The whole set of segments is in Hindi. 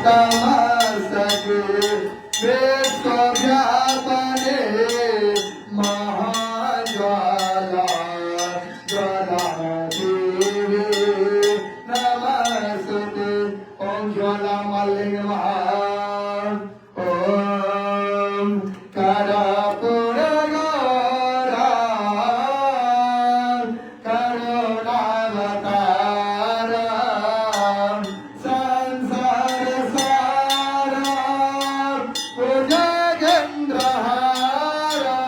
तमसके विश्वव्यापने महाज्वाला ज्वालादेवी नमस्ते। ओम ज्वाला मालिनी नमः। ओम कर्पूरगौरा करुणावतारा संसारसारा भुजगेन्द्रहारा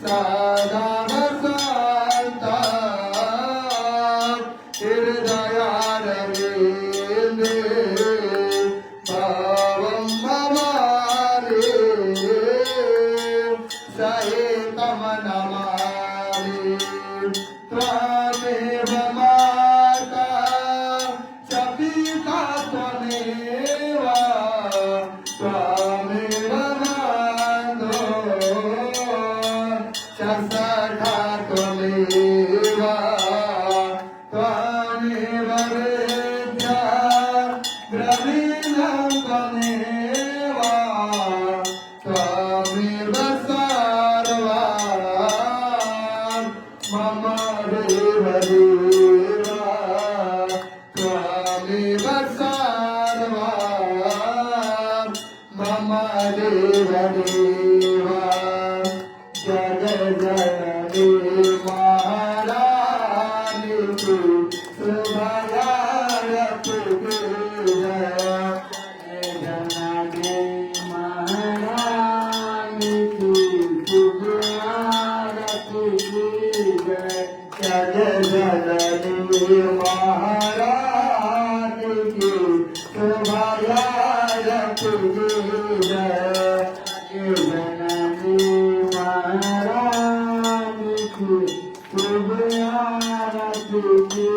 सदा वसन्ता हृदयारविन्दे भवं भवानि सहितं नमामि। त्वमेव माता च पिता त्वमेव त्वमेव बन्धो च सखा त्वमेव त्वमेव विद्या द्रविणं त्वमेव त्वमेव सर्वं मम देव देवा त्वमेव सर्वं मम देव देवा। जगज्जननी महारानी की शुभयारती की जय। जगज्जननी महारानी की शुभयारती की जय। जगज्जननी महारानी की शुभयारती की जय। जगज्जननी महारानी की शुभयारती की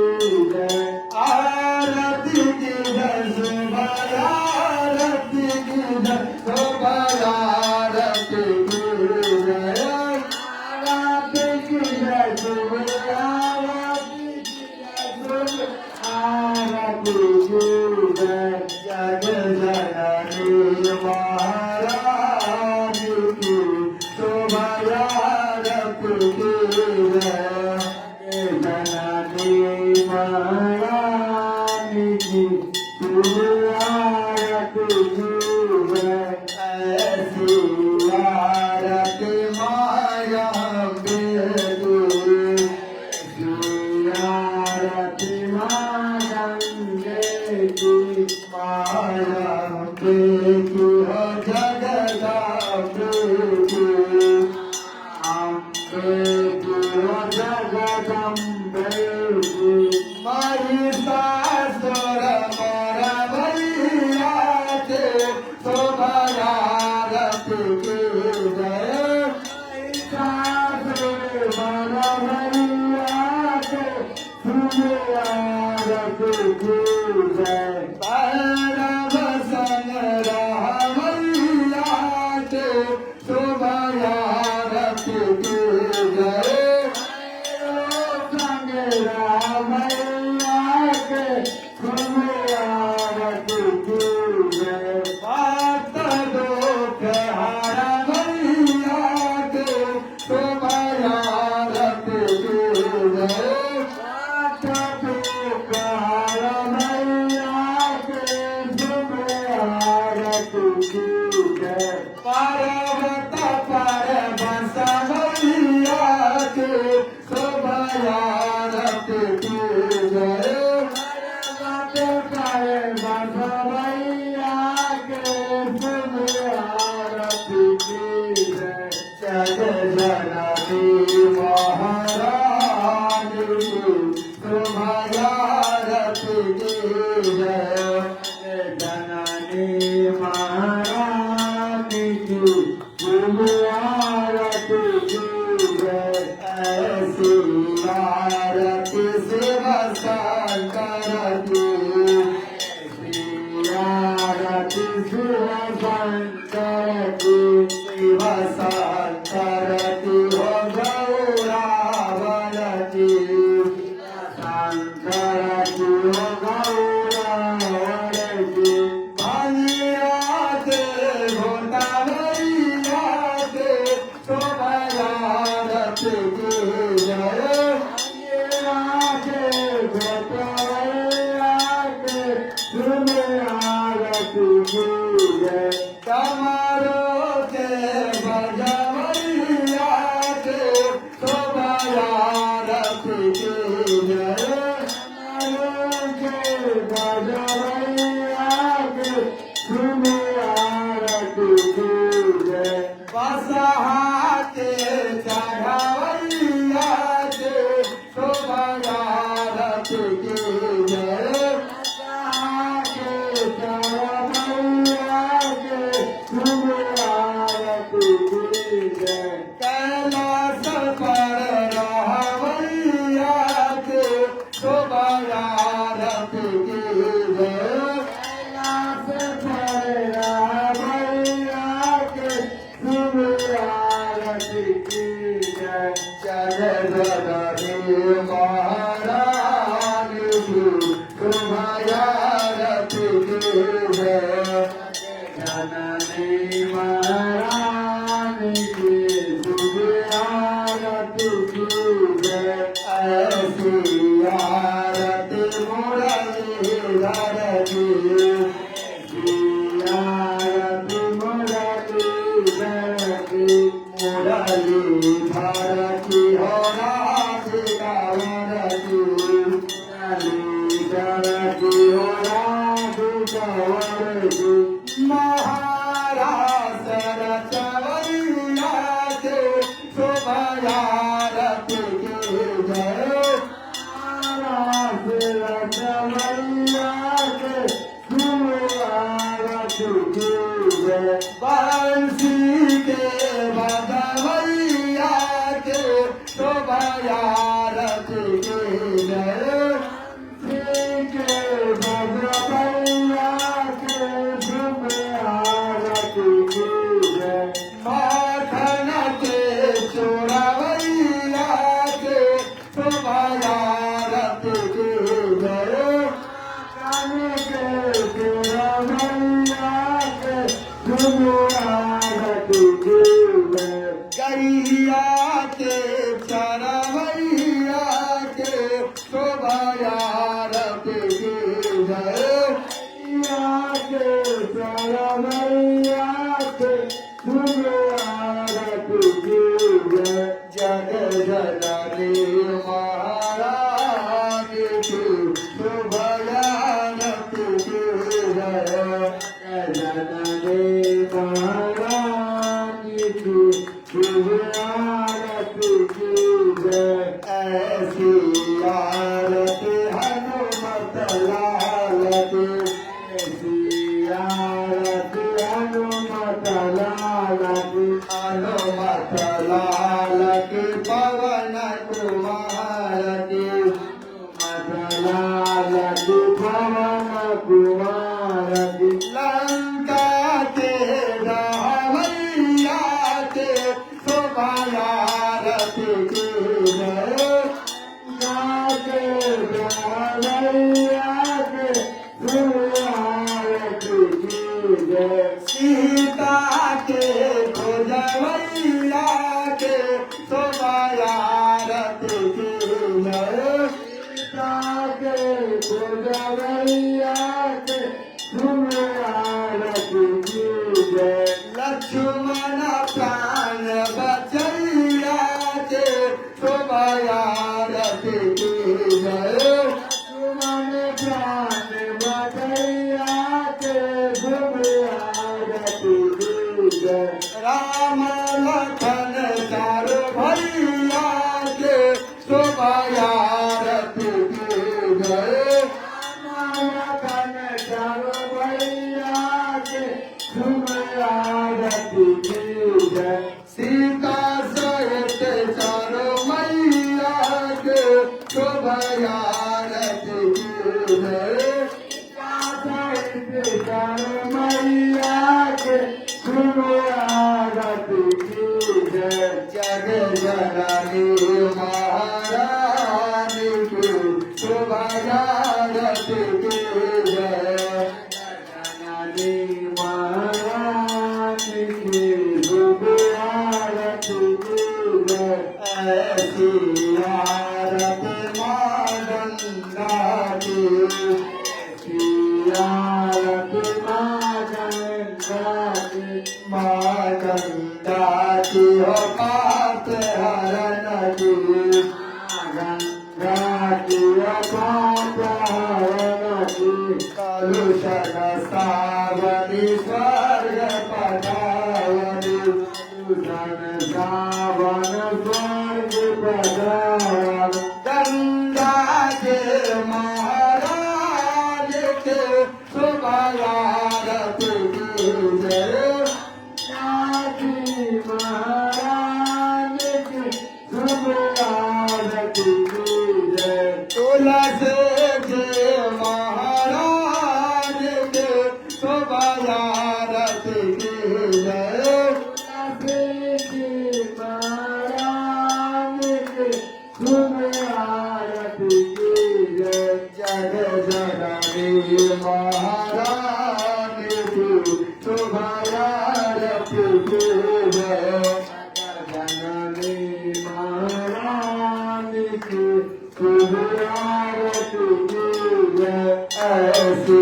जय। आरती की जय शुभयारती की जय शुभयारती की जय। आरती की जय शुभयारती की जय आरती की जय। जगज्जननी महारानी की शुभयारती की जय। जगज्जननी महारानी की शुभयारती की जय। ऐसी आरती माया बेदी आरती माया बेदी माया बेदी हो जगदम्बे की अम्बे की हो जगदम्बे की। महिषासुर मरवैया के शुभयारती की जय। महिषासुर मरवैया के शुभयारती की जय। भैरव संग्रामैया के शुभयारती की जय। भैरव संग्रामैया के शुभयारती की जय। भक्त दुख हरमैया के शुभयारती की जय। भक्त दुख हरमैया के शुभयारती की जय। पर्वत परवसमैया के शुभयारती की जय। पर्वत परवसमैया के शुभयारती की जय। जगज्जननी महारानी की शुभयारती की जय। जगज्जननी महारानी की शुभयारती की जय। ऐसी आरती शिव शंकर की ऐसी आरती शिव शंकर की शिव शंकर की हो गौरावती शंकर की हो गौरावती कैलाश पर रावैया के शोभा आरती की जय। कैलाश पर रावैया के शोभा आरती की जय। जय जननी महारानी की शोभा आरती की जय। जननी महारानी की शोभा आरती की जय। ऐसी आरती मुरलीधर की, ऐसी आरती मुरलीधर की, मुरलीधर की हो राधिका वर की, मुरलीधर की हो राधिका वर की। महाराज रचवैया के शोभा आरती की जय। महाराज रचवैया के शोभा आरती की जय। बंसी के बजवैया के शोभा आरती की जय। बंसी के बजवैया के शोभा आरती की जय। माखन के चोरवैया के शोभा आरती की जय। माखन के चोरवैया के शोभा आरती की जय। गैया के चरवैया के शोभा आरती की जय। गैया के चरवैया के शोभा आरती की जय। जग जननी महारानी की शोभा आरती की जय। जननी महारानी की शोभा आरती की जय। ऐसी आरती हनुमत लाल की, ऐसी आरती हनुमत लाल की, हनुमत लाल की पवन कुमार की, हनुमत लाल की पवन कुमार की। लंका के रावैया के शोभा आरती की जय। लंका के रावैया के शोभा आरती की जय। सीता के खोजवैया के शोभा आरती की जय। सीता के खोजवैया के शोभा आरती की जय। लक्ष्मण प्राण बचैया के शोभा आरती की जय। लक्ष्मण प्राण बचैया के शोभा आरती की जय। राम लखन चारो भैया के शोभा आरती की जय। राम लखन चारो भैया के शोभा आरती की जय। सीता सहित चारो मैया के शोभा आरती की जय। सीता सहित चारो मैया के शोभा आरती की जय। जग जननी महारानी की शोभा आरती की जय। जननी महारानी की शोभा आरती की जय। ऐसी आरती माँ गंगा की, ऐसी आरती माँ गंगा की, माँ गंगा की हो पाप हरण की, गंगा की हो पाप हरण की। कलुषण सावनी स्वर्ग पदावनी, कलुषण सावन स्वर्ग पदावनी। गंगा के महाराज के शोभा आरती की जय नाथजी महाराज की शुभ आरती की जय। तुलसी जी महाराज के शुभ आरती की जय नाथजी महाराज की शुभ आरती की जय। जग जननी महाराज की शुभ आरती की जय जननी महाराज की शुभ आरती की जय। ऐसी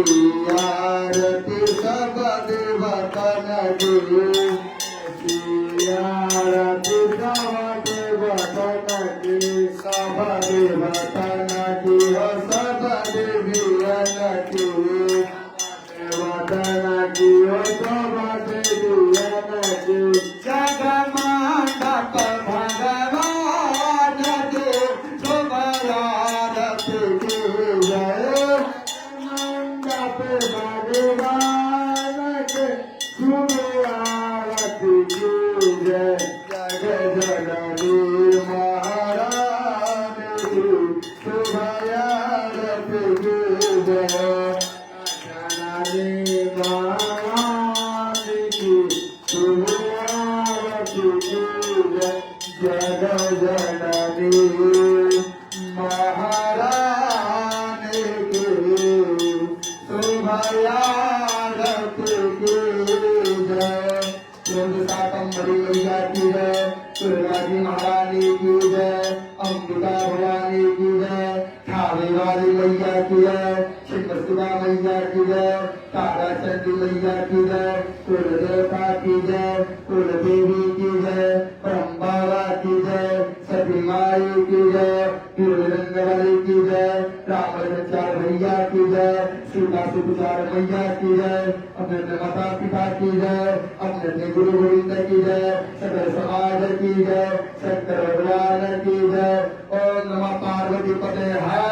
आरती सब देवतन की आरती सब देवतन की सब देवतन की हो सब देवियन की देवतन की ओ सब देवियन की। जगमंडप भगवान के शुभ आरती की जय मंडप भगवान के शुभ आरती की जय। जग जननी महाराज की शुभ आरती की जय जननी महाराज की शुभ आरती की जय। जग जननी महाराज की शुभ आरती की जय शाकंभरी मैया की जय दुर्गा जी महारानी की जय अंबिका भवानी की जय थावे वाली मैया की जय शिवशिवा मैया की जय तारा चंडी मैया की जय कुल देवता की जय कुल देवी की जय ब्रह्मावा की जय सती माई की जय गिरलिंग वाली की जय रामचंद्र भैया की जय सीता सुचार मैया की जय अपने माता पिता की जय अपने गुरु गोविंद की जय सकल समाज की जय शंकर भगवान की जय ओम नमः पार्वती पते हर